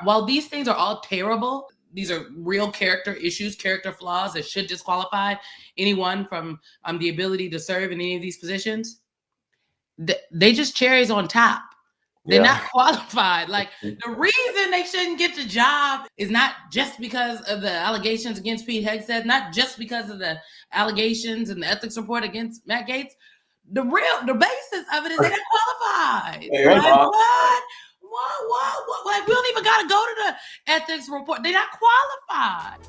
while these things are all terrible, these are real character issues, character flaws that should disqualify anyone from the ability to serve in any of these positions. They just cherries on top. They're not qualified. Like, the reason they shouldn't get the job is not just because of the allegations against Pete Hegseth, not just because of the allegations and the ethics report against Matt Gaetz. The basis of it is they're not qualified. Like, what? Like, we don't even got to go to the ethics report. They're not qualified.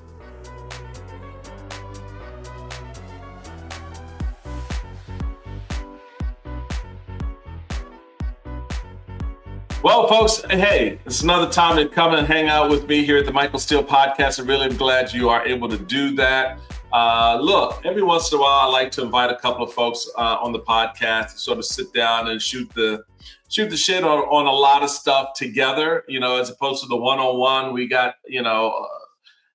Well, folks, hey, it's another time to come and hang out with me here at the Michael Steele Podcast. I'm really glad you are able to do that. Look, every once in a while, I like to invite a couple of folks on the podcast to sort of sit down and shoot the shit on a lot of stuff together, as opposed to the one-on-one. We got,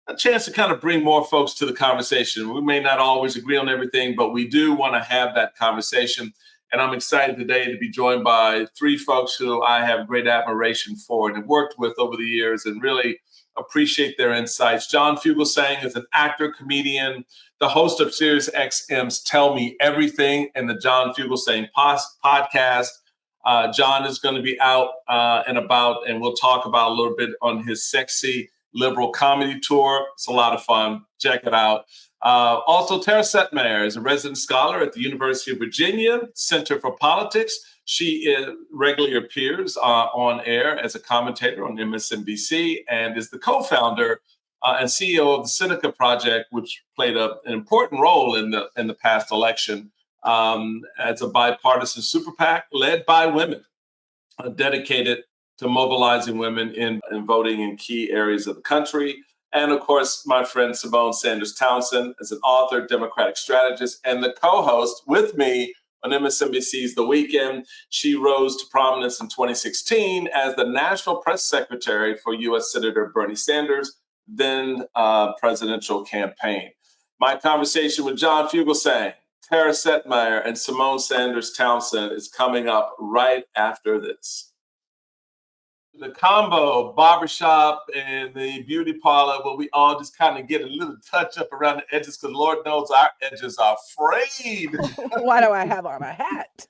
a chance to kind of bring more folks to the conversation. We may not always agree on everything, but we do want to have that conversation. And I'm excited today to be joined by three folks who I have great admiration for and have worked with over the years and really appreciate their insights. John Fugelsang is an actor, comedian, the host of SiriusXM's Tell Me Everything and the John Fugelsang podcast. John is going to be out and about, and we'll talk about a little bit on his sexy liberal comedy tour. It's a lot of fun. Check it out. Also, Tara Setmayer is a resident scholar at the University of Virginia Center for Politics. She regularly appears on air as a commentator on MSNBC and is the co-founder and CEO of the Seneca Project, which played an important role in the past election as a bipartisan super PAC led by women, dedicated to mobilizing women in voting in key areas of the country. And of course, my friend Symone Sanders-Townsend is an author, Democratic strategist, and the co-host with me on MSNBC's The Weekend. She rose to prominence in 2016 as the national press secretary for U.S. Senator Bernie Sanders' then presidential campaign. My conversation with John Fugelsang, Tara Setmayer, and Symone Sanders-Townsend is coming up right after this. The combo, Barbershop and the beauty parlor, where we all just kind of get a little touch up around the edges, because Lord knows our edges are frayed. Why do I have on a hat?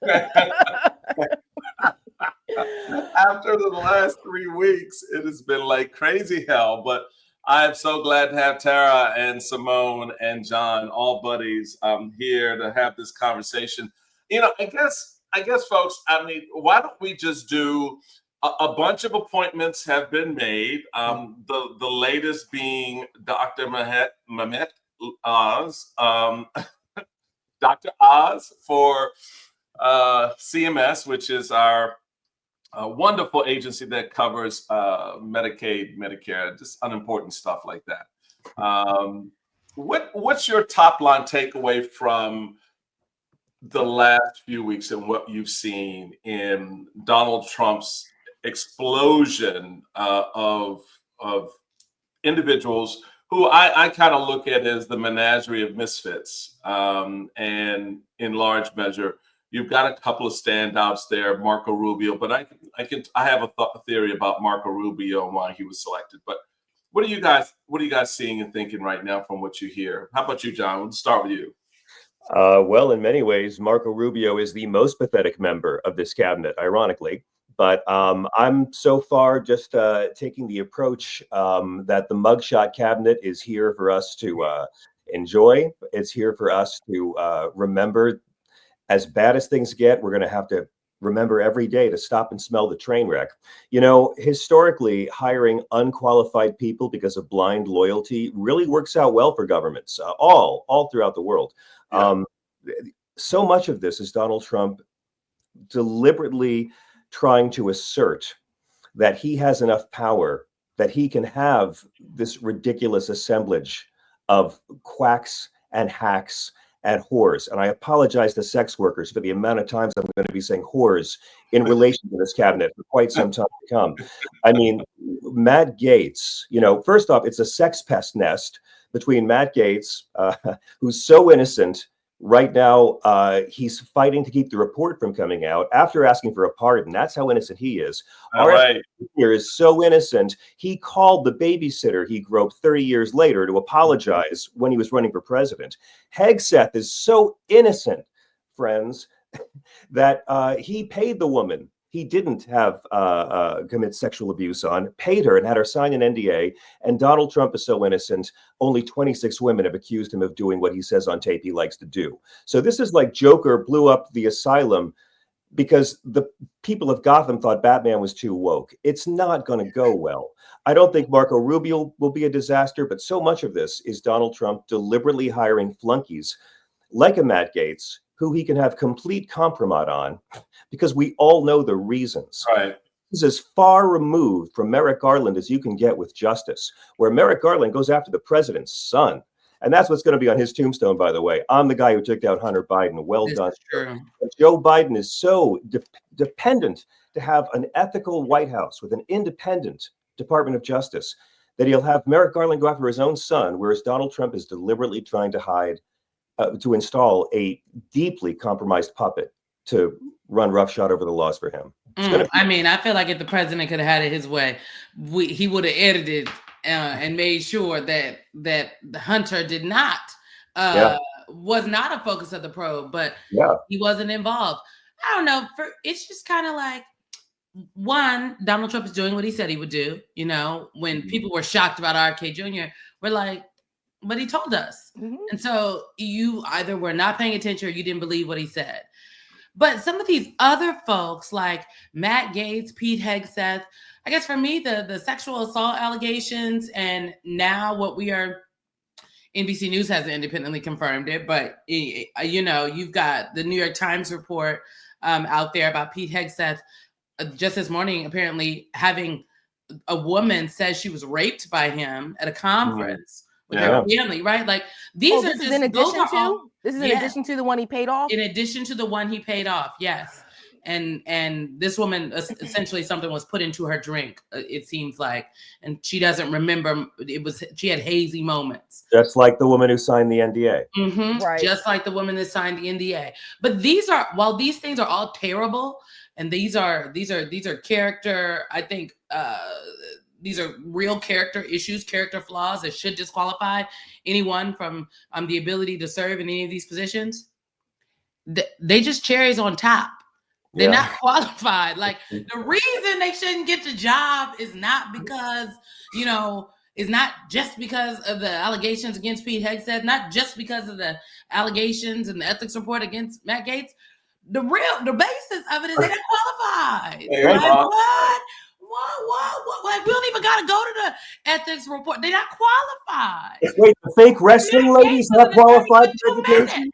After the last 3 weeks, it has been like crazy hell. But I am so glad to have Tara and Symone and John, all buddies, here to have this conversation. I guess, folks, why don't we just do a bunch of appointments have been made. The latest being Dr. Mehmet Oz, Dr. Oz for CMS, which is our wonderful agency that covers Medicaid, Medicare, just unimportant stuff like that. What's your top line takeaway from the last few weeks and what you've seen in Donald Trump's explosion of individuals who I kind of look at as the menagerie of misfits, and in large measure, you've got a couple of standouts there, Marco Rubio. But I have a theory about Marco Rubio and why he was selected. But what are you guys seeing and thinking right now from what you hear? How about you, John? We'll start with you. Well, in many ways, Marco Rubio is the most pathetic member of this cabinet, ironically. But I'm so far just taking the approach that the mugshot cabinet is here for us to enjoy. It's here for us to remember. As bad as things get, we're going to have to remember every day to stop and smell the train wreck. Historically, hiring unqualified people because of blind loyalty really works out well for governments, all throughout the world. Yeah. So much of this is Donald Trump deliberately trying to assert that he has enough power that he can have this ridiculous assemblage of quacks and hacks and whores. And I apologize to sex workers for the amount of times I'm going to be saying whores in relation to this cabinet for quite some time to come. Matt Gaetz, first off, it's a sex pest nest between Matt Gaetz, who's so innocent Right now, he's fighting to keep the report from coming out after asking for a pardon. That's how innocent he is. All right. Here is so innocent. He called the babysitter he groped 30 years later to apologize when he was running for president. Hegseth is so innocent, friends, that he paid the woman he didn't have commit sexual abuse on, paid her and had her sign an NDA. And Donald Trump is so innocent, only 26 women have accused him of doing what he says on tape he likes to do. So this is like Joker blew up the asylum because the people of Gotham thought Batman was too woke. It's not going to go well. I don't think Marco Rubio will be a disaster, but so much of this is Donald Trump deliberately hiring flunkies like a Matt Gaetz, who he can have complete compromise on, because we all know the reasons. Right. He's as far removed from Merrick Garland as you can get with justice, where Merrick Garland goes after the president's son. And that's what's going to be on his tombstone, by the way. I'm the guy who took down Hunter Biden. Well done. But Joe Biden is so dependent to have an ethical White House with an independent Department of Justice that he'll have Merrick Garland go after his own son, whereas Donald Trump is deliberately trying to hide, to install a deeply compromised puppet to run roughshod over the laws for him. I mean, I feel like if the president could have had it his way, he would have edited and made sure that Hunter did not was not a focus of the probe, but he wasn't involved. I don't know. It's just kind of like, one, Donald Trump is doing what he said he would do. You know, when people were shocked about RFK Jr., we're like, but he told us. And so you either were not paying attention or you didn't believe what he said. But some of these other folks like Matt Gaetz, Pete Hegseth, I guess for me, the sexual assault allegations, and now what we are, NBC News hasn't independently confirmed it, but you know, you've got the New York Times report out there about Pete Hegseth just this morning, apparently having a woman says she was raped by him at a conference. With her family, right? Like these are just in addition to this is in addition to the one he paid off. In addition to the one he paid off, yes. And this woman essentially something was put into her drink. It seems like, and she doesn't remember. She had hazy moments, just like the woman who signed the NDA. Right. Just like the woman that signed the NDA. But while these things are all terrible, and these are character, I think. These are real character issues, character flaws that should disqualify anyone from the ability to serve in any of these positions. They just cherries on top. They're not qualified. Like the reason they shouldn't get the job is not because, you know, is not just because of the allegations against Pete Hegseth, not just because of the allegations and the ethics report against Matt Gaetz. The basis of it is they're not qualified. What? Like, we don't even got to go to the ethics report. They're not qualified. Wait, the fake wrestling lady's not qualified for education?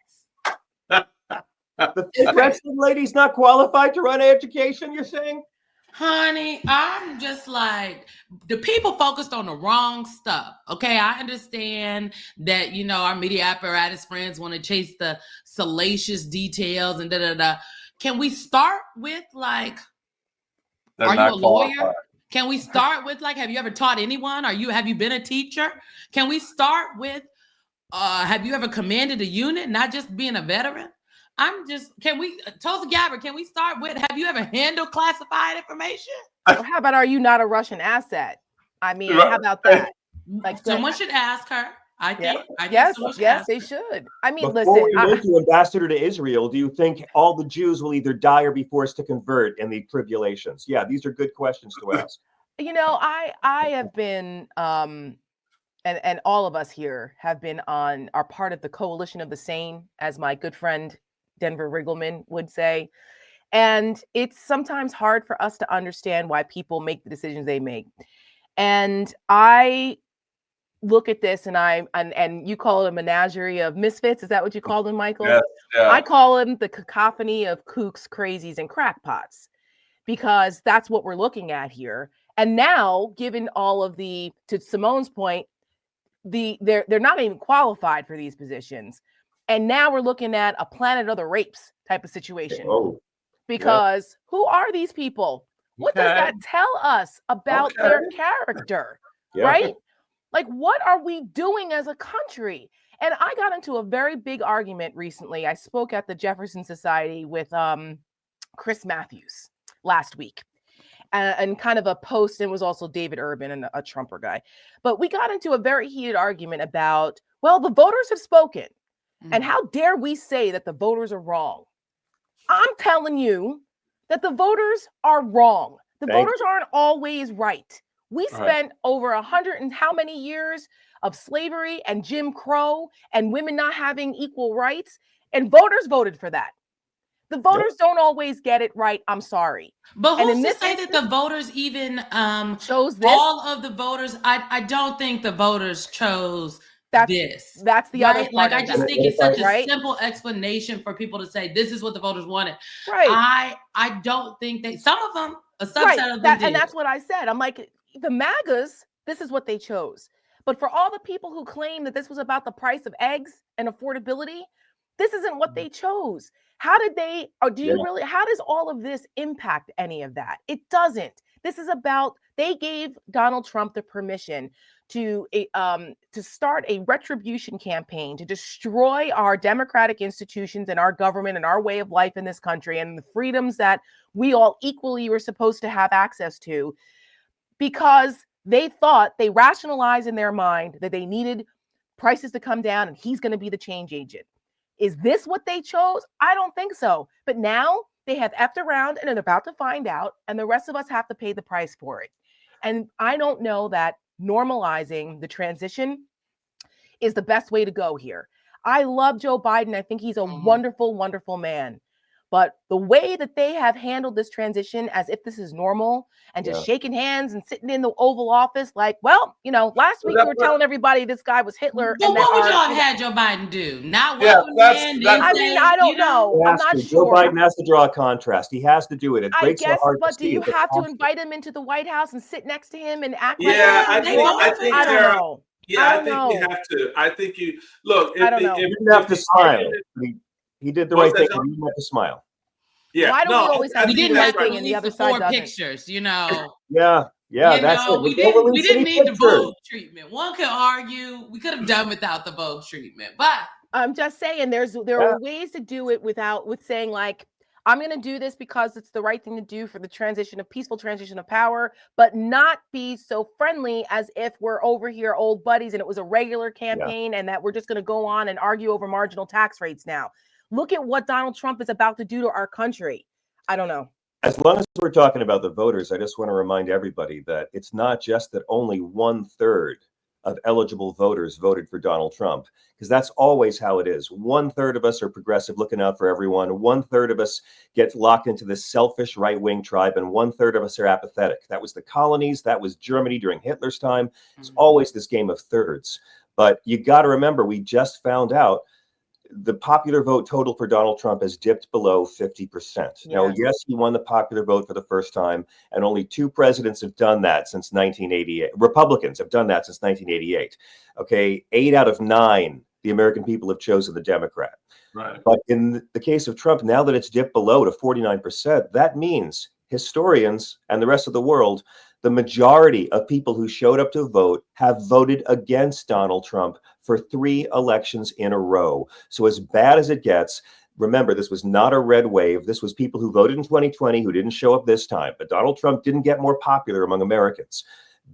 The fake wrestling lady's not qualified to run education, you're saying? Honey, I'm just like, the people focused on the wrong stuff. Okay, I understand that, you know, our media apparatus friends want to chase the salacious details and da-da-da. Can we start with, like, are you a lawyer? Can we start with, like, have you ever taught anyone? Have you been a teacher? Can we start with, have you ever commanded a unit, not just being a veteran? Tulsa Gabbard, can we start with, have you ever handled classified information? Or how about, are you not a Russian asset? I mean, how about that? Like, someone should ask her. I think yes, they should. I mean, before we move to ambassador to Israel, do you think all the Jews will either die or be forced to convert in the tribulations? Yeah, these are good questions to ask. You know, I have been, and all of us here have been are part of the coalition of the sane, as my good friend Denver Riggleman would say. And it's sometimes hard for us to understand why people make the decisions they make. And I look at this and you call it a menagerie of misfits. Is that what you call them, Michael? Yes, yeah. I call them the cacophony of kooks, crazies, and crackpots, because that's what we're looking at here. And now, given all of to Simone's point, they're not even qualified for these positions. And now we're looking at a Planet of the Rapes type of situation. Because who are these people? What does that tell us about their character? Right? Like, what are we doing as a country? And I got into a very big argument recently. I spoke at the Jefferson Society with Chris Matthews last week. And kind of a post, and was also David Urban and a Trumper guy. But we got into a very heated argument about, well, the voters have spoken. And how dare we say that the voters are wrong? I'm telling you that the voters are wrong. The voters aren't always right. We spent over 100 and how many years of slavery and Jim Crow and women not having equal rights, and voters voted for that. The voters don't always get it right. I'm sorry. But who's to say that the voters even chose this? All of the voters, I don't think the voters chose this. That's the other part. Like, I just think it's such a simple explanation for people to say this is what the voters wanted. Right. I don't think that some of them, a subset of them did. And that's what I said. I'm like, the MAGAs, this is what they chose. But for all the people who claim that this was about the price of eggs and affordability, this isn't what they chose. How did they, or do you really, how does all of this impact any of that? It doesn't. This is about, they gave Donald Trump the permission to start a retribution campaign to destroy our democratic institutions and our government and our way of life in this country and the freedoms that we all equally were supposed to have access to, because they thought, they rationalized in their mind that they needed prices to come down and he's going to be the change agent. Is this what they chose? I don't think so. But now they have effed around and are about to find out, and the rest of us have to pay the price for it. And I don't know that normalizing the transition is the best way to go here. I love Joe Biden. I think he's a wonderful, wonderful man. But the way that they have handled this transition as if this is normal and just shaking hands and sitting in the Oval Office like, well, you know, last week we were telling everybody this guy was Hitler. But what would y'all have had Joe Biden do? Not welcome him. I mean, I don't know. I'm not sure. Joe Biden has to draw a contrast. He has to do it. It breaks my heart. But do you have to invite him into the White House and sit next to him and act like I think I don't know. Yeah, I think you have to. I think you look. I don't know. You didn't have to smile. He did the right thing. He didn't have to smile. Yeah. Why don't we always have the right thing and the other side doesn't? Pictures, you know. Yeah. That's it. We didn't need the Vogue treatment. One could argue we could have done without the Vogue treatment, but I'm just saying there are ways to do it with saying like, I'm going to do this because it's the right thing to do for the peaceful transition of power, but not be so friendly as if we're over here old buddies and it was a regular campaign and that we're just going to go on and argue over marginal tax rates now. Look at what Donald Trump is about to do to our country. I don't know. As long as we're talking about the voters, I just want to remind everybody that it's not just that only 1/3 of eligible voters voted for Donald Trump, because that's always how it is. 1/3 of us are progressive, looking out for everyone. 1/3 of us get locked into this selfish right-wing tribe, and 1/3 of us are apathetic. That was the colonies. That was Germany during Hitler's time. It's always this game of thirds. But you got to remember, we just found out the popular vote total for Donald Trump has dipped below 50%. Now, yes, he won the popular vote for the first time, and only 2 presidents have done that since 1988. Republicans have done that since 1988. Okay, 8 out of 9, the American people have chosen the Democrat. Right. But in the case of Trump, now that it's dipped below to 49%, that means historians and the rest of the world, the majority of people who showed up to vote have voted against Donald Trump for 3 elections in a row. So as bad as it gets, remember, this was not a red wave. This was people who voted in 2020 who didn't show up this time. But Donald Trump didn't get more popular among Americans.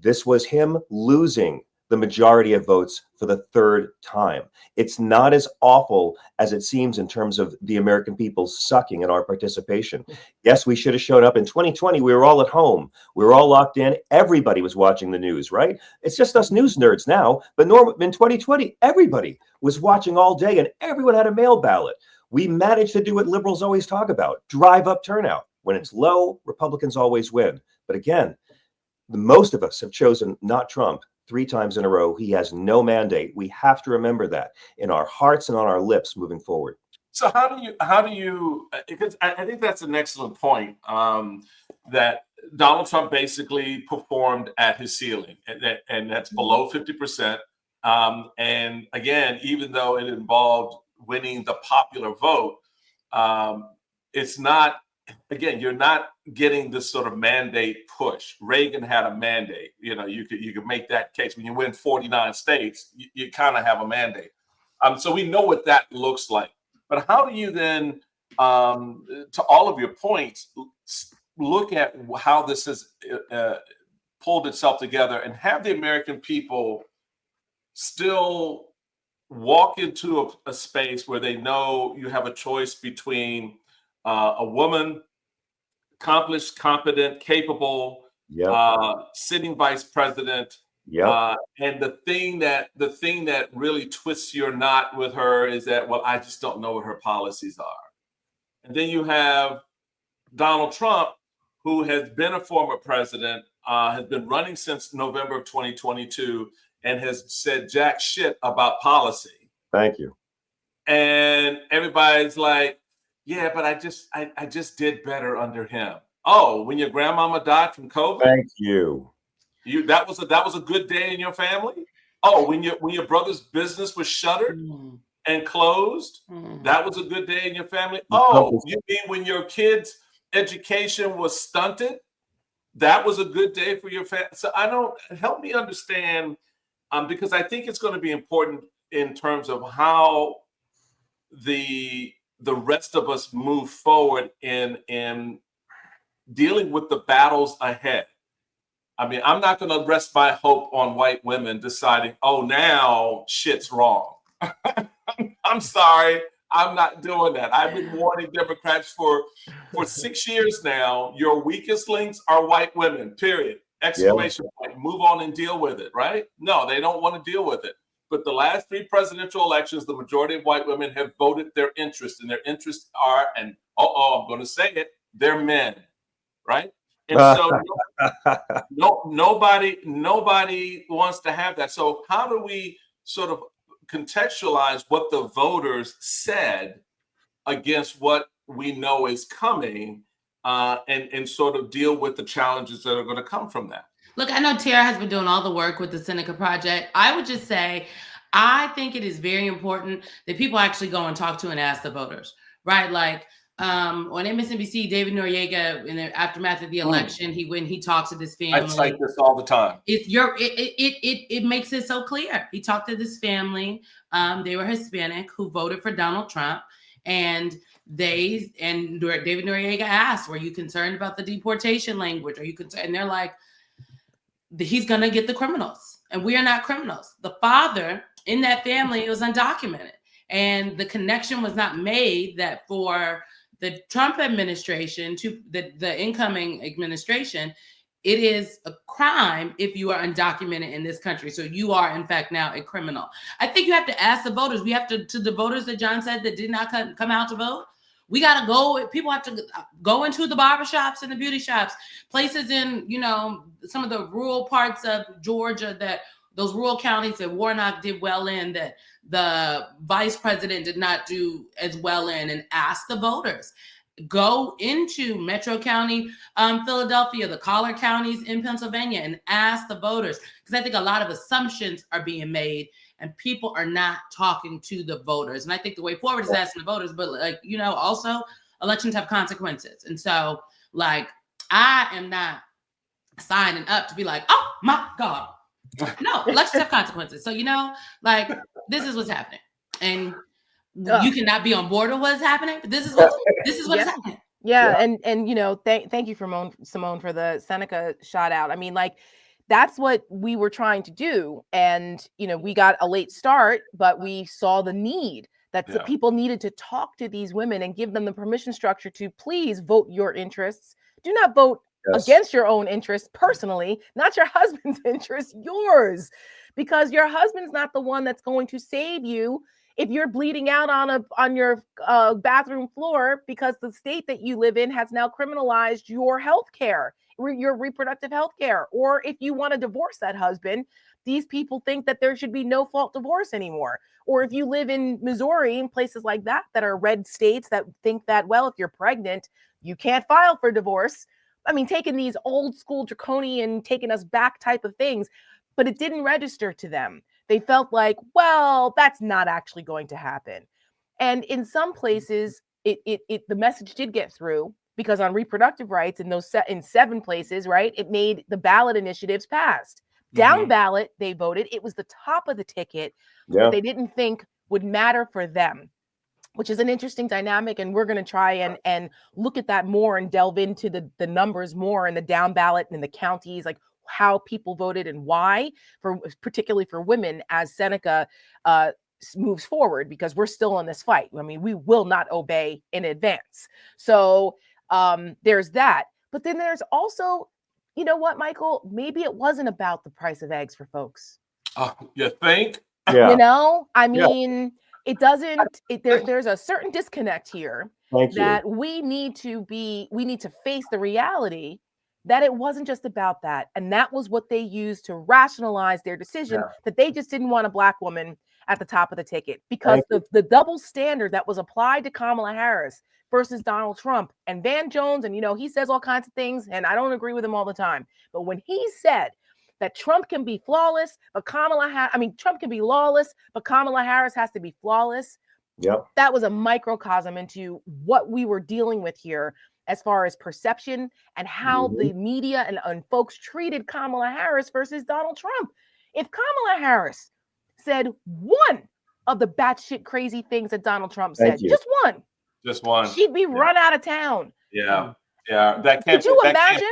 This was him losing the majority of votes for the 3rd time. It's not as awful as it seems in terms of the American people sucking at our participation. Yes, we should have shown up in 2020. We were all at home. We were all locked in. Everybody was watching the news, right? It's just us news nerds now. But in 2020, everybody was watching all day and everyone had a mail ballot. We managed to do what liberals always talk about, drive up turnout. When it's low, Republicans always win. But again, most of us have chosen not Trump 3 times in a row. He has no mandate. We have to remember that in our hearts and on our lips moving forward. So how do you, because I think that's an excellent point, that Donald Trump basically performed at his ceiling, and that's below 50%. And again, even though it involved winning the popular vote, it's not, again, you're not getting this sort of mandate push. Reagan had a mandate. You know, you could make that case. When you win 49 states, you kind of have a mandate. So we know what that looks like. But how do you then, to all of your points, look at how this has pulled itself together and have the American people still walk into a space where they know you have a choice between a woman, accomplished, competent, capable, sitting vice president, and the thing that really twists your knot with her is that, well, I just don't know what her policies are. And then you have Donald Trump, who has been a former president, has been running since November of 2022, and has said jack shit about policy. Thank you. And everybody's like, yeah, but I just did better under him. Oh, when your grandmama died from COVID? Thank you. That was a good day in your family? Oh, when your brother's business was shuttered and closed, that was a good day in your family? Oh, you mean when your kid's education was stunted? That was a good day for your family? So help me understand, because I think it's going to be important in terms of how the rest of us move forward in dealing with the battles ahead. I mean, I'm not going to rest my hope on white women deciding, oh, now shit's wrong. I'm sorry. I'm not doing that. I've been warning Democrats for 6 years now. Your weakest links are white women, period. Exclamation point. Move on and deal with it, right? No, they don't want to deal with it. But the last 3 presidential elections, the majority of white women have voted their interests, and their interests are, and I'm going to say it, they're men, right? And so nobody wants to have that. So how do we sort of contextualize what the voters said against what we know is coming, and sort of deal with the challenges that are going to come from that? Look, I know Tara has been doing all the work with the Seneca Project. I would just say, I think it is very important that people actually go and talk to and ask the voters, right? Like on MSNBC, David Noriega, in the aftermath of the election, he talked to this family. I cite this all the time. It makes it so clear. He talked to this family. They were Hispanic who voted for Donald Trump, and David Noriega asked, "Were you concerned about the deportation language? Are you concerned?" And they're like, "He's gonna get the criminals, and we are not criminals." The father in that family was undocumented, and the connection was not made that for the Trump administration to the incoming administration, it is a crime if you are undocumented in this country. So you are, in fact, now a criminal. I think you have to ask the voters. We have to the voters that John said that did not come out to vote. We got to go. People have to go into the barbershops and the beauty shops, places in, some of the rural parts of Georgia, that those rural counties that Warnock did well in, that the vice president did not do as well in, and ask the voters. Go into Metro County, Philadelphia, the collar counties in Pennsylvania, and ask the voters, because I think a lot of assumptions are being made and people are not talking to the voters. And I think the way forward is asking the voters, but also elections have consequences. And so I am not signing up to be like, oh my God. No, elections have consequences. So, this is what's happening. And you cannot be on board with what's happening, but this is what is happening. Yeah. And thank you, Simone, for the Seneca shout out. I mean, that's what we were trying to do. And, we got a late start, but we saw the need that the people needed to talk to these women and give them the permission structure to please vote your interests. Do not vote against your own interests personally, not your husband's interests, yours, because your husband's not the one that's going to save you if you're bleeding out on your bathroom floor, because the state that you live in has now criminalized your health care, your reproductive health care. Or if you want to divorce that husband, these people think that there should be no fault divorce anymore. Or if you live in Missouri and places like that are red states that think that, well, if you're pregnant, you can't file for divorce. I mean, taking these old school draconian, taking us back type of things, but it didn't register to them. They felt like, well, that's not actually going to happen. And in some places, the message did get through, because on reproductive rights in 7 places, right, it made the ballot initiatives passed. Down ballot, they voted. It was the top of the ticket. But they didn't think would matter for them, which is an interesting dynamic. And we're going to try and look at that more and delve into the numbers more and the down ballot and the counties, like how people voted and why, particularly for women, as Seneca moves forward, because we're still in this fight. I mean, we will not obey in advance. So there's that. But then there's also, you know what, Michael, maybe it wasn't about the price of eggs for folks. Oh, you think? Yeah. You know, I mean, it doesn't, there's a certain disconnect here that we need to face the reality that it wasn't just about that. And that was what they used to rationalize their decision, that they just didn't want a Black woman at the top of the ticket, because the double standard that was applied to Kamala Harris versus Donald Trump and Van Jones, and, you know, he says all kinds of things, and I don't agree with him all the time. But when he said that Trump can be flawless, but Trump can be lawless, but Kamala Harris has to be flawless. Yep. That was a microcosm into what we were dealing with here as far as perception and how the media and folks treated Kamala Harris versus Donald Trump. If Kamala Harris said one of the batshit crazy things that Donald Trump said, just one, she'd be run out of town. Yeah. That Could you imagine?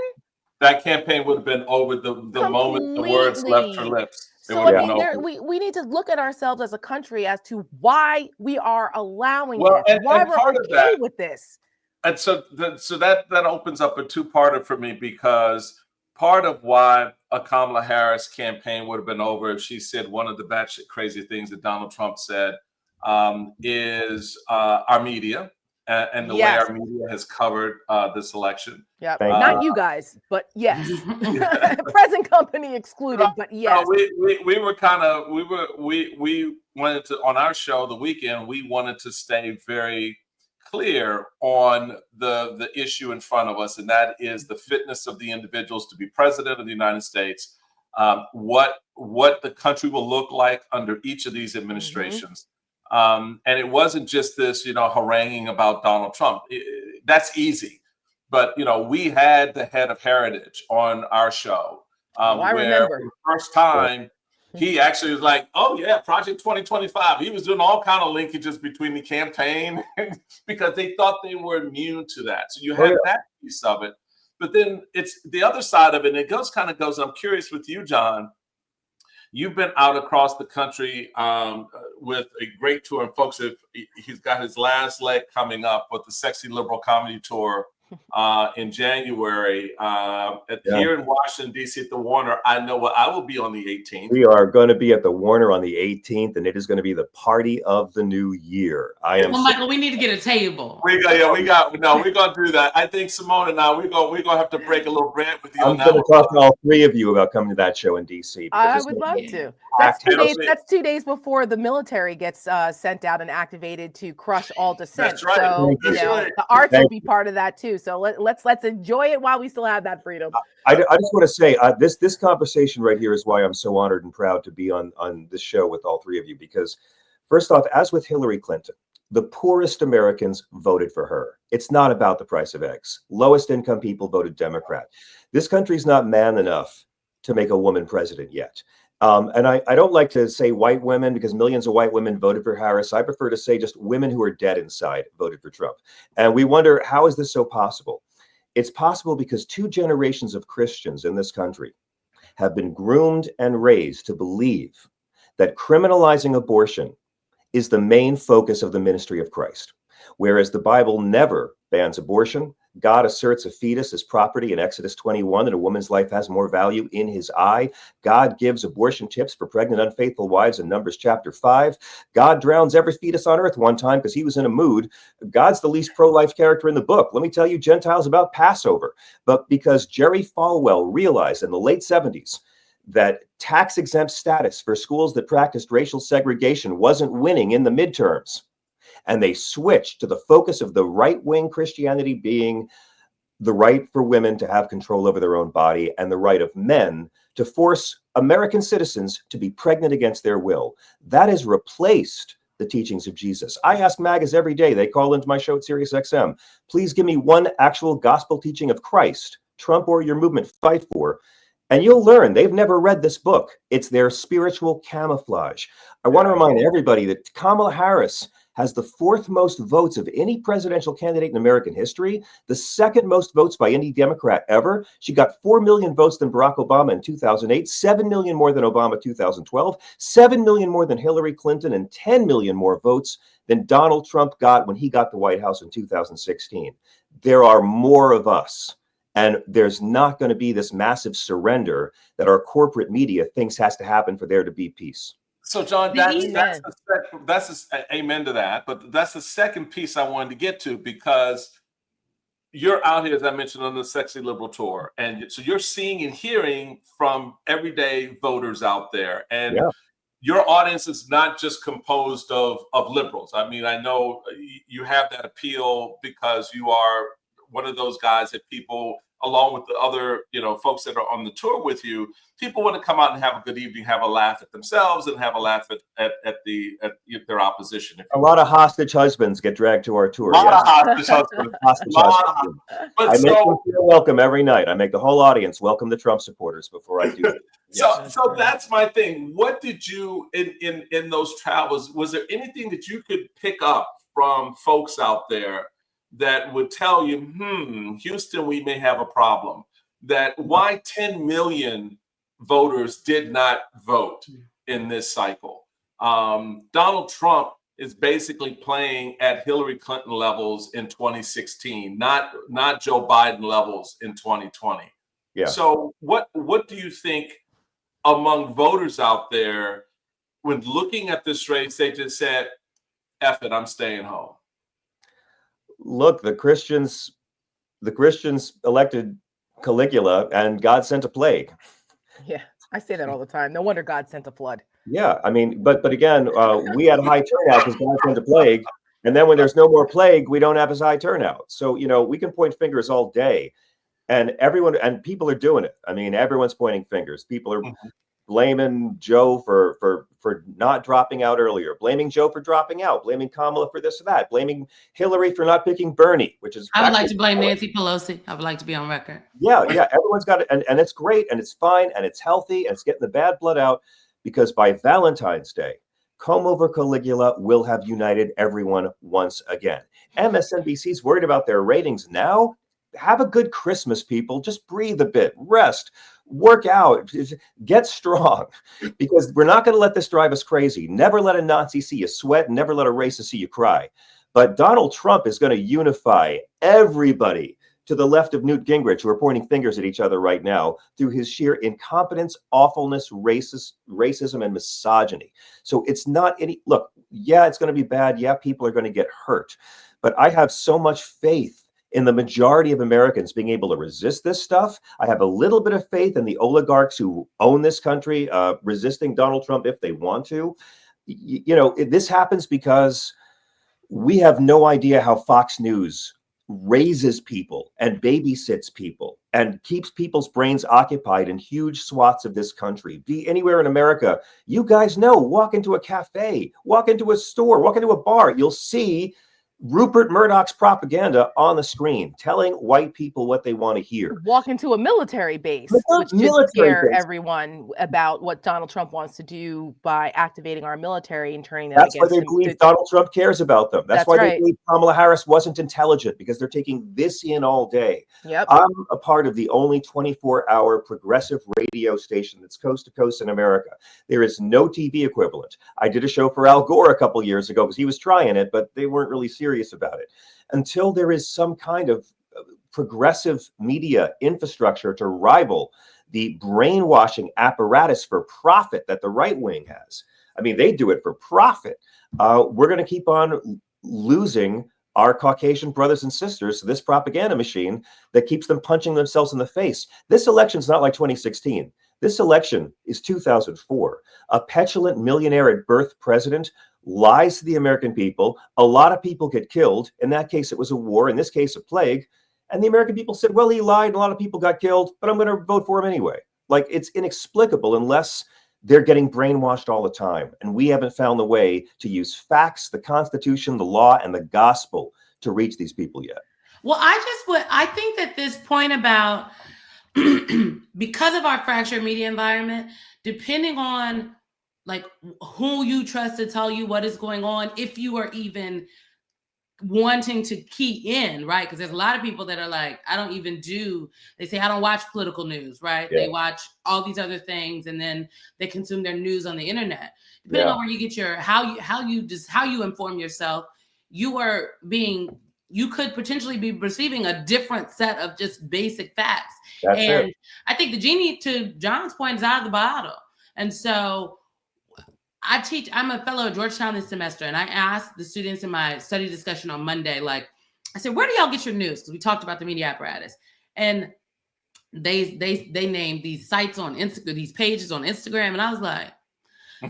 That campaign would have been over the moment the words left her lips. So I mean, we need to look at ourselves as a country as to why we are allowing this, why we're okay with this. And so that opens up a two-parter for me, because part of why a Kamala Harris campaign would have been over if she said one of the batshit crazy things that Donald Trump said is our media and the way our media has covered this election. Yeah, not you guys, but yes, present company excluded, but yes. We wanted to, on our show the weekend, we wanted to stay very clear on the issue in front of us, and that is the fitness of the individuals to be president of the United States, what the country will look like under each of these administrations. And it wasn't just this, haranguing about Donald Trump. That's easy. But, we had the head of Heritage on our show, I remember. For the first time, he actually was like, oh, yeah, Project 2025. He was doing all kind of linkages between the campaign because they thought they were immune to that. So you had that piece of it. But then it's the other side of it. And it goes, I'm curious with you, John. You've been out across the country with a great tour. And folks, he's got his last leg coming up with the Sexy Liberal Comedy Tour in January here in Washington, D.C. at the Warner. I know I will be on the 18th. We are going to be at the Warner on the 18th, and it is going to be the party of the new year. Michael, we need to get a table. We're going to do that. I think Simone and I, we're going to have to break a little bread with you. I'm going to talk to all three of you about coming to that show in D.C. I would love to. That's 2 days before the military gets sent out and activated to crush all dissent. That's right. So the arts will be part of that too. So let's enjoy it while we still have that freedom. I just want to say this conversation right here is why I'm so honored and proud to be on this show with all three of you, because first off, as with Hillary Clinton, the poorest Americans voted for her. It's not about the price of eggs. Lowest income people voted Democrat. This country's not man enough to make a woman president yet. And I don't like to say white women, because millions of white women voted for Harris. I prefer to say just women who are dead inside voted for Trump. And we wonder, how is this so possible? It's possible because 2 generations of Christians in this country have been groomed and raised to believe that criminalizing abortion is the main focus of the ministry of Christ. Whereas the Bible never bans abortion, God asserts a fetus as property in Exodus 21, and a woman's life has more value in his eye. God gives abortion tips for pregnant, unfaithful wives in Numbers chapter 5. God drowns every fetus on earth one time because he was in a mood. God's the least pro-life character in the book. Let me tell you, Gentiles, about Passover. But because Jerry Falwell realized in the late 70s that tax-exempt status for schools that practiced racial segregation wasn't winning in the midterms, and they switched to the focus of the right-wing Christianity being the right for women to have control over their own body and the right of men to force American citizens to be pregnant against their will. That has replaced the teachings of Jesus. I ask MAGAs every day. They call into my show at SiriusXM. Please give me one actual gospel teaching of Christ, Trump or your movement fight for. And you'll learn they've never read this book. It's their spiritual camouflage. I want to remind everybody that Kamala Harris has the 4th most votes of any presidential candidate in American history, the 2nd most votes by any Democrat ever. She got 4 million votes than Barack Obama in 2008, 7 million more than Obama 2012, 7 million more than Hillary Clinton, and 10 million more votes than Donald Trump got when he got the White House in 2016. There are more of us. And there's not going to be this massive surrender that our corporate media thinks has to happen for there to be peace. So, John, that's amen to that. But that's the second piece I wanted to get to, because you're out here, as I mentioned, on the Sexy Liberal Tour. And so you're seeing and hearing from everyday voters out there. And your audience is not just composed of liberals. I mean, I know you have that appeal because you are one of those guys that people, along with the other, folks that are on the tour with you, people want to come out and have a good evening, have a laugh at themselves, and have a laugh at their opposition. A lot of hostage husbands get dragged to our tour. A lot of hostage husbands. I make them feel welcome every night. I make the whole audience welcome the Trump supporters before I do it. So that's my thing. What did you, in those travels, was there anything that you could pick up from folks out there that would tell you, Houston, we may have a problem? That why 10 million voters did not vote in this cycle? Donald Trump is basically playing at Hillary Clinton levels in 2016, not Joe Biden levels in 2020. Yeah. So what do you think among voters out there, when looking at this race, they just said, F it, I'm staying home? Look, the Christians elected Caligula, and God sent a plague. Yeah, I say that all the time. No wonder God sent a flood. Yeah, I mean, but again, we had high turnout because God sent a plague, and then when there's no more plague, we don't have as high turnout. So we can point fingers all day, and people are doing it. I mean, everyone's pointing fingers. People are blaming Joe for not dropping out earlier, blaming Joe for dropping out, blaming Kamala for this or that, blaming Hillary for not picking Bernie, which is... I would like to blame Nancy Pelosi. I would like to be on record. Yeah, everyone's got it, and it's great, and it's fine, and it's healthy, and it's getting the bad blood out, because by Valentine's Day, comb over Caligula will have united everyone once again. MSNBC's worried about their ratings now. Have a good Christmas, people. Just breathe a bit, rest, work out, get strong, because we're not going to let this drive us crazy. Never let a Nazi see you sweat, never let a racist see you cry. But Donald Trump is going to unify everybody to the left of Newt Gingrich, who are pointing fingers at each other right now, through his sheer incompetence, awfulness, racism, and misogyny. So it's not any... Look, yeah, it's going to be bad. Yeah, people are going to get hurt. But I have so much faith in the majority of Americans being able to resist this stuff. I have a little bit of faith in the oligarchs who own this country, resisting Donald Trump if they want to. This happens because we have no idea how Fox News raises people and babysits people and keeps people's brains occupied in huge swaths of this country. Be anywhere in America, you guys know, walk into a cafe, walk into a store, walk into a bar, you'll see Rupert Murdoch's propaganda on the screen, telling white people what they want to hear. Walk into a military base, which should scare everyone about what Donald Trump wants to do by activating our military and turning them against him. That's why they believe Donald Trump cares about them. That's why they believe Kamala Harris wasn't intelligent, because they're taking this in all day. Yep. I'm a part of the only 24-hour progressive radio station that's coast to coast in America. There is no TV equivalent. I did a show for Al Gore a couple years ago because he was trying it, but they weren't really serious about it. Until there is some kind of progressive media infrastructure to rival the brainwashing apparatus for profit that the right wing has. I mean, they do it for profit. We're going to keep on losing our Caucasian brothers and sisters to this propaganda machine that keeps them punching themselves in the face. This election's not like 2016. This election is 2004. A petulant millionaire at birth president lies to the American people. A lot of people get killed. In that case, it was a war. In this case, a plague. And the American people said, well, he lied. A lot of people got killed, but I'm going to vote for him anyway. Like, it's inexplicable unless they're getting brainwashed all the time. And we haven't found the way to use facts, the Constitution, the law, and the gospel to reach these people yet. Well, I think that this point about because of our fractured media environment, depending on like who you trust to tell you what is going on, if you are even wanting to key in, right? Because there's a lot of people that are like, I don't even do, they say, I don't watch political news, right? Yeah. They watch all these other things and then they consume their news on the internet. Depending on where you get your, how you inform yourself, you could potentially be receiving a different set of just basic facts. And I think the genie, to John's point, is out of the bottle. And so I'm a fellow at Georgetown this semester, and I asked the students in my study discussion on Monday, like, I said, where do y'all get your news? Because we talked about the media apparatus. And they named these sites on Instagram, these pages on Instagram. And I was like,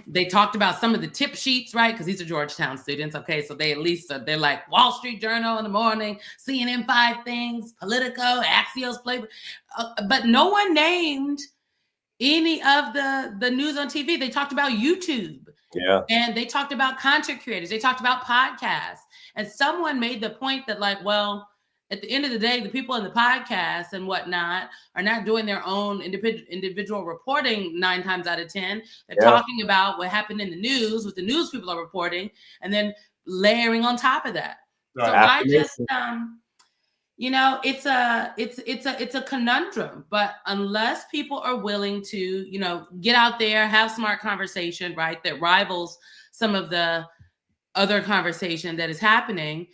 they talked about some of the tip sheets, right? Because these are Georgetown students. Okay. So they at least, they're like Wall Street Journal in the morning, CNN 5 Things, Politico, Axios, Playboy. But no one named any of the news on TV. They talked about YouTube. Yeah. And they talked about content creators. They talked about podcasts. And someone made the point that, like, well, at the end of the day, the people in the podcast and whatnot are not doing their own individual reporting 9 times out of 10. They're talking about what happened in the news, what the news people are reporting, and then layering on top of that. Right. So I just, it's a conundrum, but unless people are willing to, get out there, have smart conversation, right, that rivals some of the other conversation that is happening,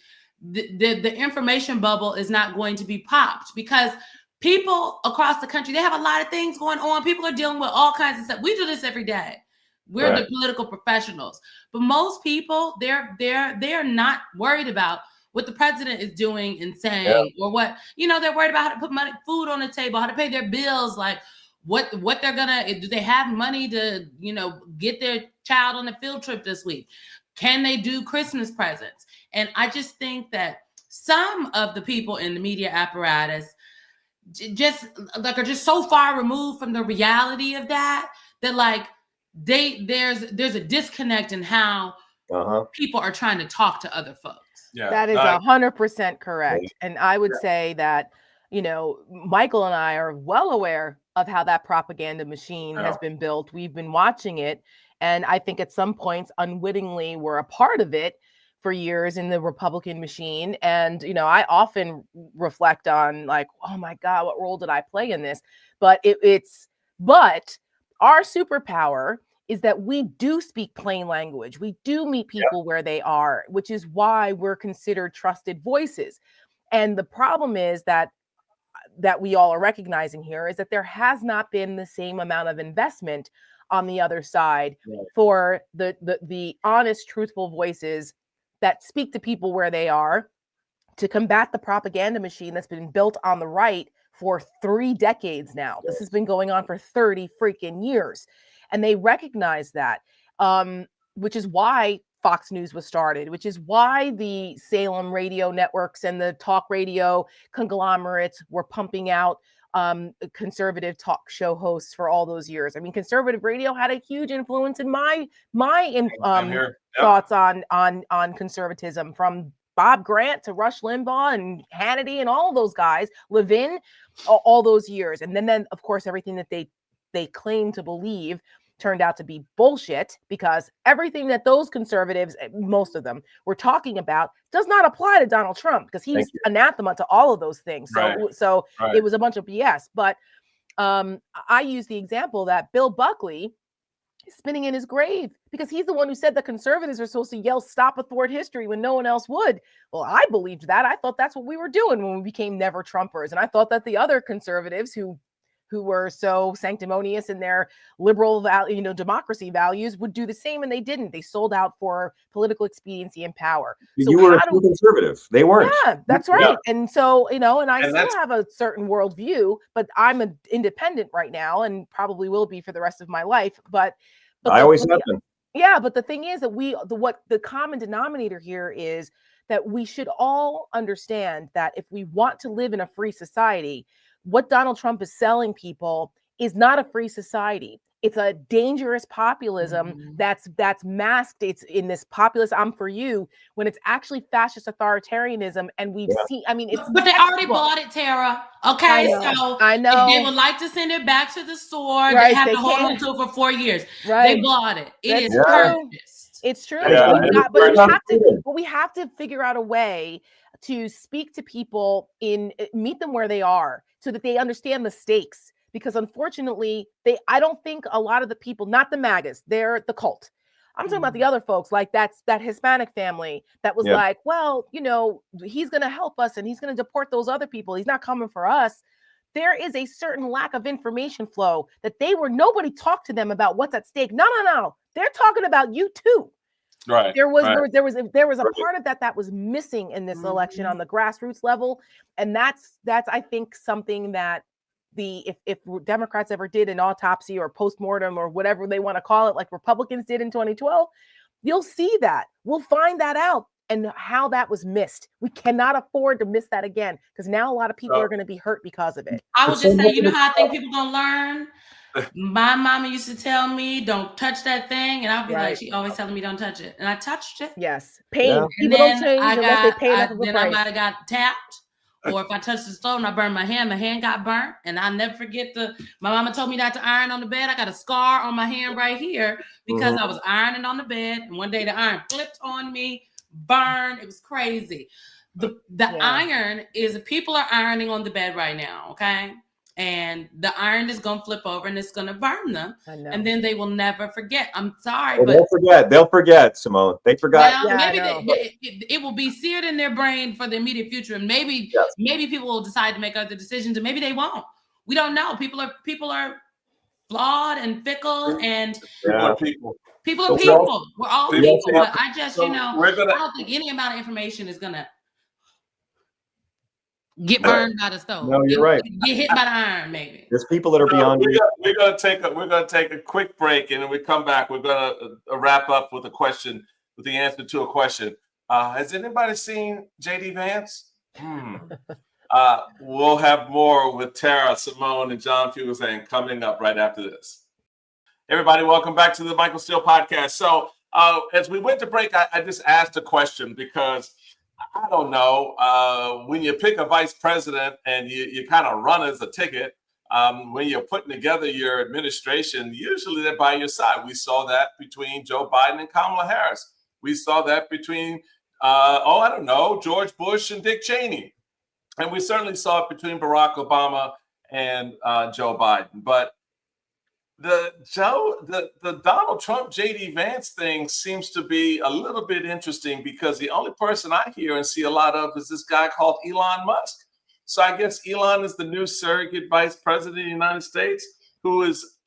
the information bubble is not going to be popped, because people across the country, they have a lot of things going on. People are dealing with all kinds of stuff. We do this every day. We're the political professionals, but most people, they're not worried about what the president is doing and saying, or what, they're worried about how to put food on the table, how to pay their bills, like what they're gonna, do they have money to, get their child on a field trip this week? Can they do Christmas presents? And I just think that some of the people in the media apparatus just like are just so far removed from the reality of that like there's a disconnect in how people are trying to talk to other folks. Yeah, that is 100% correct. And I would say that, Michael and I are well aware of how that propaganda machine has been built. We've been watching it. And I think at some points, unwittingly, we're a part of it for years in the Republican machine. And, I often reflect on like, oh my God, what role did I play in this? But but our superpower is that we do speak plain language. We do meet people where they are, which is why we're considered trusted voices. And the problem is that we all are recognizing here is that there has not been the same amount of investment on the other side for the honest, truthful voices that speak to people where they are, to combat the propaganda machine that's been built on the right for 3 decades now. This has been going on for 30 freaking years. And they recognize that, which is why Fox News was started, which is why the Salem radio networks and the talk radio conglomerates were pumping out conservative talk show hosts for all those years. I mean, conservative radio had a huge influence in my thoughts on conservatism, from Bob Grant to Rush Limbaugh and Hannity and all those guys, Levin, all those years. And then of course, everything that they claim to believe turned out to be bullshit, because everything that those conservatives, most of them, were talking about does not apply to Donald Trump, because he's anathema to all of those things. So it was a bunch of BS. But I use the example that Bill Buckley is spinning in his grave, because he's the one who said that conservatives are supposed to yell "stop athwart history" when no one else would. Well, I believed that. I thought that's what we were doing when we became never Trumpers. And I thought that the other conservatives who were so sanctimonious in their liberal democracy values would do the same, and they didn't. They sold out for political expediency and power. So you were a conservative. They weren't. Yeah, that's right. Yeah. And so, and I still have a certain worldview, but I'm an independent right now and probably will be for the rest of my life. But I always have been. Yeah, but the thing is that what the common denominator here is that we should all understand that if we want to live in a free society, what Donald Trump is selling people is not a free society. It's a dangerous populism that's masked. It's in this populist "I'm for you" when it's actually fascist authoritarianism. And we've seen. I mean, it's but they already bought it, Tara. Okay, I know. If they would like to send it back to the store, Right, they have to hold on to it for 4 years. Right. They bought it. It is true. purchased. It's true. Yeah, But we have to figure out a way to speak to people meet them where they are so that they understand the stakes. Because unfortunately, I don't think a lot of the people, not the MAGAs, they're the cult. I'm talking about the other folks, like that Hispanic family that was like, well, you know, he's going to help us and he's going to deport those other people. He's not coming for us. There is a certain lack of information flow that nobody talked to them about what's at stake. No. They're talking about you too. Right. There was a part of that was missing in this election on the grassroots level. And that's I think something that if Democrats ever did an autopsy or postmortem or whatever they want to call it, like Republicans did in 2012, you'll see that. We'll find that out and how that was missed. We cannot afford to miss that again because now a lot of people are going to be hurt because of it. I would just say, you know how I think people gonna learn? My mama used to tell me, don't touch that thing. And I'll be like, she always telling me don't touch it. And I touched it. Yes. Pain. And People don't change unless they pay enough of a price. I might have got tapped. Or if I touched the stove and I burned my hand got burnt. And I'll never forget my mama told me not to iron on the bed. I got a scar on my hand right here because I was ironing on the bed. And one day the iron flipped on me, burned. It was crazy. The iron is, people are ironing on the bed right now, okay? And the iron is going to flip over and it's going to burn them. And then they will never forget. I'm sorry, but they'll forget, Symone. They forgot. Well, maybe it will be seared in their brain for the immediate future. And maybe people will decide to make other decisions and maybe they won't. We don't know. People are flawed and fickle and people are people. We're all people. But I just, I don't think any amount of information is going to get burned by the stove. No, you're right. Get hit by the iron, maybe. There's people that are beyond. We're gonna take a quick break, and then we come back. We're gonna wrap up with the answer to a question. Has anybody seen JD Vance? We'll have more with Tara, Symone, and John Fugelsang coming up right after this. Everybody, welcome back to the Michael Steele podcast. So as we went to break, I just asked a question because I don't know, when you pick a vice president and you kind of run as a ticket, when you're putting together your administration, usually they're by your side. We saw that between Joe Biden and Kamala Harris. We saw that between, George Bush and Dick Cheney. And we certainly saw it between Barack Obama and Joe Biden. But the Donald Trump JD Vance thing seems to be a little bit interesting because the only person I hear and see a lot of is this guy called Elon Musk. So I guess Elon is the new surrogate vice president of the United States, who is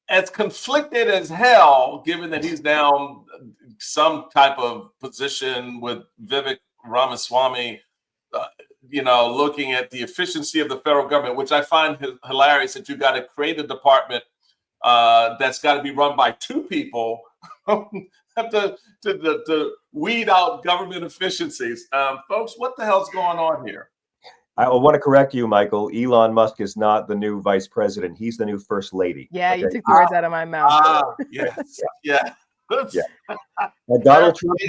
as conflicted as hell, given that he's now some type of position with Vivek Ramaswamy, looking at the efficiency of the federal government, which I find hilarious that you got to create a department that's got to be run by two people to weed out government efficiencies. Folks, what the hell's going on here? I want to correct you, Michael. Elon Musk is not the new vice president. He's the new first lady. Yeah, you took the words out of my mouth. Yes. Yeah. Donald Trump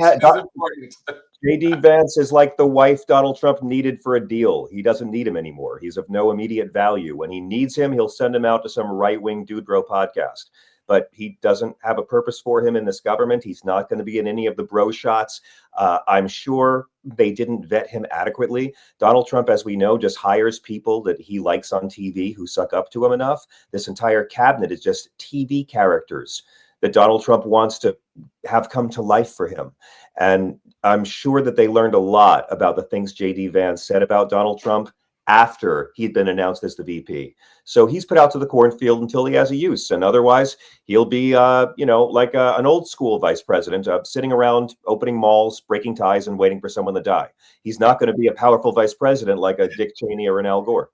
JD Vance is like the wife Donald Trump needed for a deal. He doesn't need him anymore. He's of no immediate value. When he needs him, he'll send him out to some right-wing dude bro podcast. But he doesn't have a purpose for him in this government. He's not going to be in any of the bro shots. I'm sure they didn't vet him adequately. Donald Trump, as we know, just hires people that he likes on TV who suck up to him enough. This entire cabinet is just TV characters that Donald Trump wants to have come to life for him. And I'm sure that they learned a lot about the things JD Vance said about Donald Trump after he'd been announced as the VP. So he's put out to the cornfield until he has a use. And otherwise, he'll be, like an old school vice president, sitting around opening malls, breaking ties, and waiting for someone to die. He's not going to be a powerful vice president like a Dick Cheney or an Al Gore.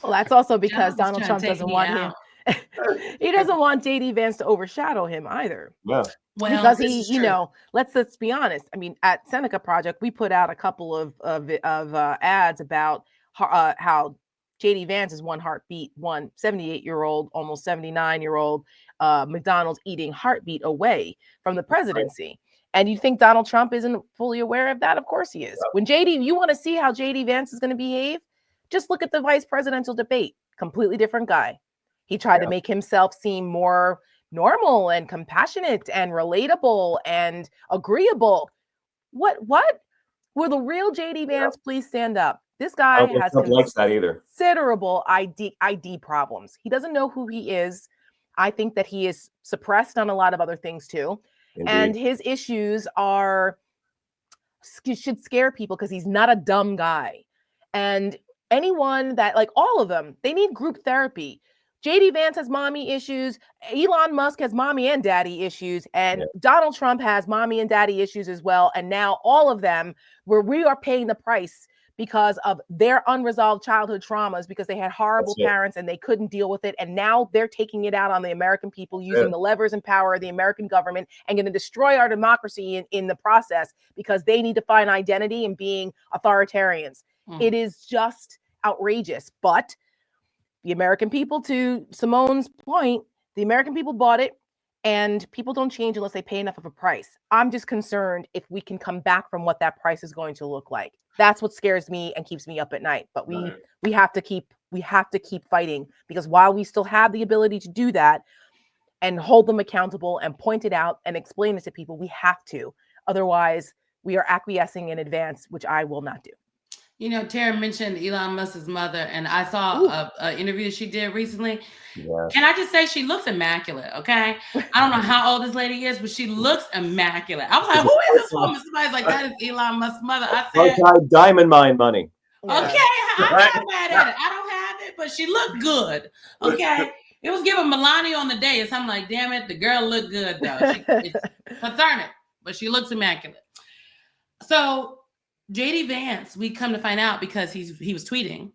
Well, that's also because Donald Trump doesn't want him. He doesn't want JD Vance to overshadow him either. Yeah. Well, because he, let's be honest. I mean, at Seneca Project, we put out a couple of ads about how JD Vance is one heartbeat, 78-year-old, almost 79-year-old McDonald's eating heartbeat away from the presidency. And you think Donald Trump isn't fully aware of that? Of course he is. When you want to see how JD Vance is going to behave, just look at the vice presidential debate. Completely different guy. He tried to make himself seem more normal and compassionate and relatable and agreeable. What? Will the real JD Vance please stand up? This guy has considerable ID problems. He doesn't know who he is. I think that he is suppressed on a lot of other things too. Indeed. And his issues should scare people because he's not a dumb guy. And anyone that, like all of them, they need group therapy. JD Vance has mommy issues. Elon Musk has mommy and daddy issues. And Donald Trump has mommy and daddy issues as well. And now all of them, where we are paying the price because of their unresolved childhood traumas, because they had horrible parents and they couldn't deal with it. And now they're taking it out on the American people using the levers and power of the American government and going to destroy our democracy in the process because they need to find identity in being authoritarians. It is just outrageous. But the American people, to Simone's point, the American people bought it, and people don't change unless they pay enough of a price. I'm just concerned if we can come back from what that price is going to look like. That's what scares me and keeps me up at night. But we have to keep fighting, because while we still have the ability to do that and hold them accountable and point it out and explain it to people, we have to. Otherwise, we are acquiescing in advance, which I will not do. You know, Tara mentioned Elon Musk's mother, and I saw an interview that she did recently. Yes. Can I just say she looks immaculate, okay? I don't know how old this lady is, but she looks immaculate. I was like, who is this woman? Somebody's like, that is Elon Musk's mother. I said, diamond mine money. Okay, I'm not mad at it. I don't have it, but she looked good, okay? It was giving Melania on the day. So I'm like, damn it, the girl looked good, though. It's concerning, but she looks immaculate. So JD Vance, we come to find out because he was tweeting.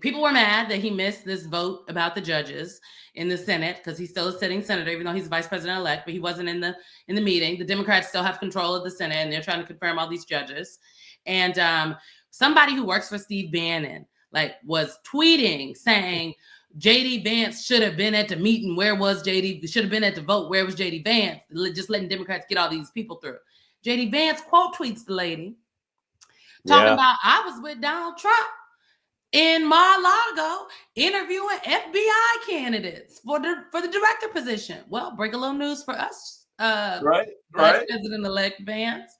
People were mad that he missed this vote about the judges in the Senate because he's still a sitting senator, even though he's vice president-elect, but he wasn't in the meeting. The Democrats still have control of the Senate, and they're trying to confirm all these judges. And somebody who works for Steve Bannon was tweeting saying JD Vance should have been at the meeting. Where was JD? Should have been at the vote. Where was JD Vance? Just letting Democrats get all these people through. JD Vance quote tweets the lady talking about, I was with Donald Trump in Mar-a-Lago interviewing FBI candidates for the director position. Well, break a little news for us, Vice President-elect Vance.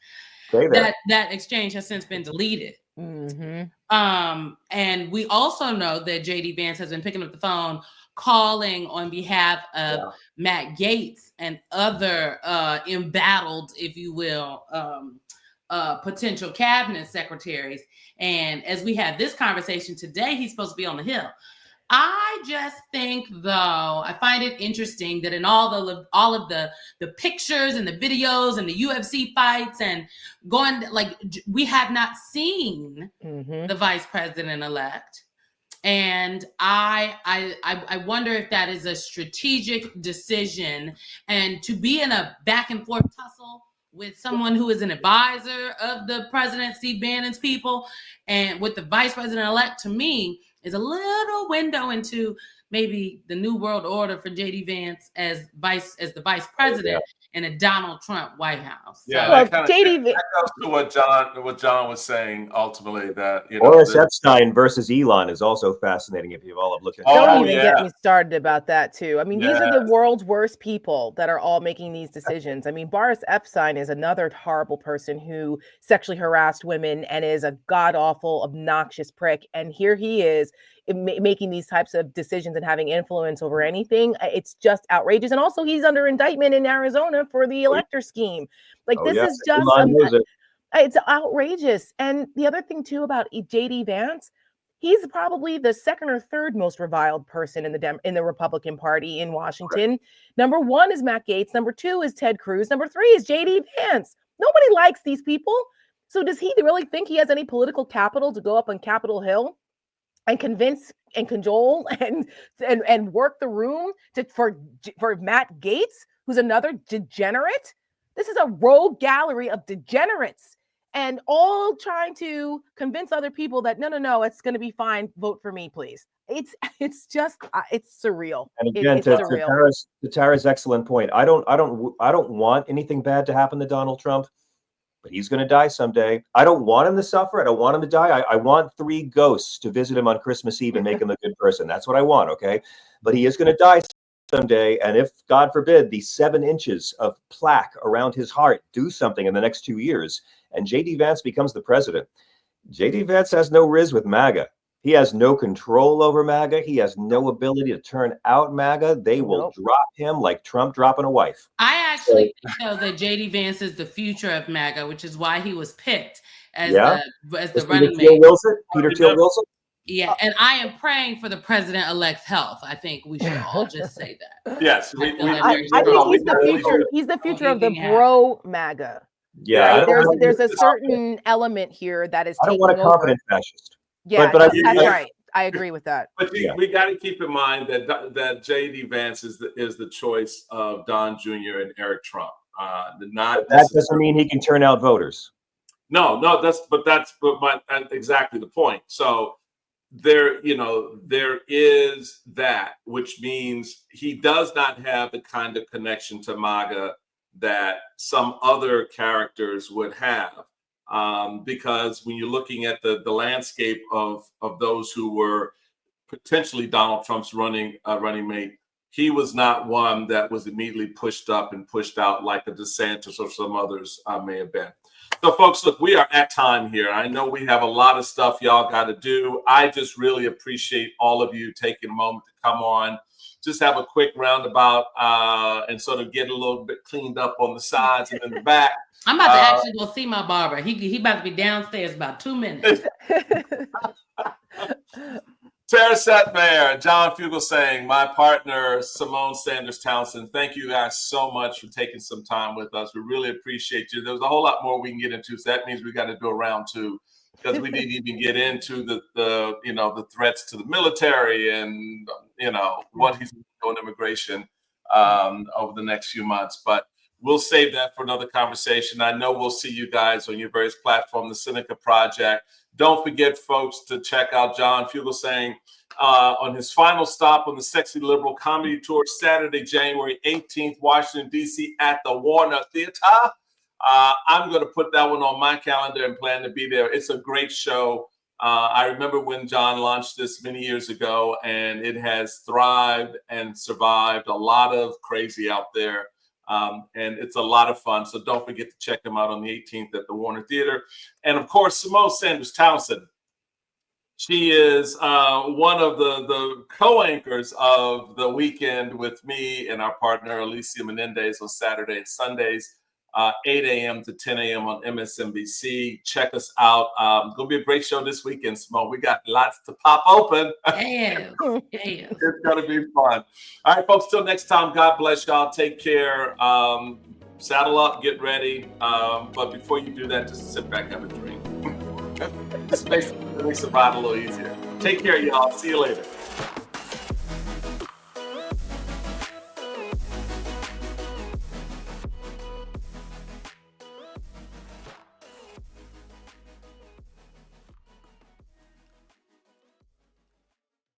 That exchange has since been deleted. Mm-hmm. And we also know that JD Vance has been picking up the phone, calling on behalf of Matt Gaetz and other embattled, if you will, potential cabinet secretaries. And as we have this conversation today, he's supposed to be on the Hill. I just think, though, I find it interesting that in all of the pictures and the videos and the UFC fights and we have not seen the vice president-elect. And I wonder if that is a strategic decision, and to be in a back and forth tussle with someone who is an advisor of the president, Steve Bannon's people, and with the vice president-elect, to me, is a little window into maybe the new world order for JD Vance as the vice president in a Donald Trump White House. Yeah, so, that goes to what John was saying ultimately, that Boris Epstein versus Elon is also fascinating if you've all looked at Don't even get me started about that too. I mean, these are the world's worst people that are all making these decisions. I mean, Boris Epstein is another horrible person who sexually harassed women and is a god-awful, obnoxious prick. And here he is making these types of decisions and having influence over anything. It's just outrageous. And also he's under indictment in Arizona for the elector scheme. This is just it's outrageous. And the other thing too about JD Vance, he's probably the second or third most reviled person in the Republican Party in Washington. Right. Number one is Matt Gaetz. Number two is Ted Cruz. Number three is JD Vance. Nobody likes these people. So does he really think he has any political capital to go up on Capitol Hill and convince and cajole and work the room for Matt Gaetz, who's another degenerate? This is a rogue gallery of degenerates. and all trying to convince other people that no, it's going to be fine. Vote for me, please. It's just it's surreal. And again, It's to surreal. Tara's excellent point. I don't want anything bad to happen to Donald Trump, but he's going to die someday. I don't want him to suffer. I don't want him to die. I want 3 ghosts to visit him on Christmas Eve and make him a good person. That's what I want. Okay, but he is going to die someday. And if, God forbid, the 7 inches of plaque around his heart do something in the next 2 years, and JD Vance becomes the president, JD Vance has no riz with MAGA. He has no control over MAGA. He has no ability to turn out MAGA. They will drop him like Trump dropping a wife. I actually think, though, that JD Vance is the future of MAGA, which is why he was picked as the running mate. Peter Thiel Wilson? Yeah, and I am praying for the president-elect's health. I think we should all just say that. Yes, I think he's the future. He's the future of the bro MAGA. Yeah, there's a certain element here that is. I don't want a confident fascist. Yeah, that's right. I agree with that. But we got to keep in mind that JD Vance is the choice of Don Jr. and Eric Trump. That doesn't mean he can turn out voters. No, that's exactly the point. So there is that, which means he does not have the kind of connection to MAGA that some other characters would have. Because when you're looking at the landscape of those who were potentially Donald Trump's running mate, he was not one that was immediately pushed up and pushed out like a DeSantis or some others may have been. So, folks, look, we are at time here. I know we have a lot of stuff y'all got to do. I just really appreciate all of you taking a moment to come on. Just have a quick roundabout and sort of get a little bit cleaned up on the sides and in the back. I'm about to actually go see my barber. He about to be downstairs about 2 minutes. Tara Setmayer, John Fugelsang, my partner, Symone Sanders-Townsend, thank you guys so much for taking some time with us. We really appreciate you. There's a whole lot more we can get into, so that means we got to do a round 2. Because we didn't even get into the threats to the military and what he's doing on immigration over the next few months. But we'll save that for another conversation. I know we'll see you guys on your various platforms, the Seneca Project. Don't forget, folks, to check out John Fugelsang on his final stop on the Sexy Liberal Comedy Tour, Saturday, January 18th, Washington, D.C. at the Warner Theater. I'm going to put that one on my calendar and plan to be there. It's a great show. I remember when John launched this many years ago, and it has thrived and survived a lot of crazy out there. And it's a lot of fun. So don't forget to check him out on the 18th at the Warner Theater. And, of course, Symone Sanders-Townsend. She is one of the co-anchors of The Weekend with me and our partner, Alicia Menendez, on Saturday and Sundays. 8 a.m. to 10 a.m. on MSNBC. Check us out. It's going to be a great show this weekend, Symone. We got lots to pop open. Yeah. It's going to be fun. All right, folks, till next time, God bless y'all. Take care. Saddle up, get ready. But before you do that, just sit back, have a drink. Just makes the ride a little easier. Take care, y'all. See you later.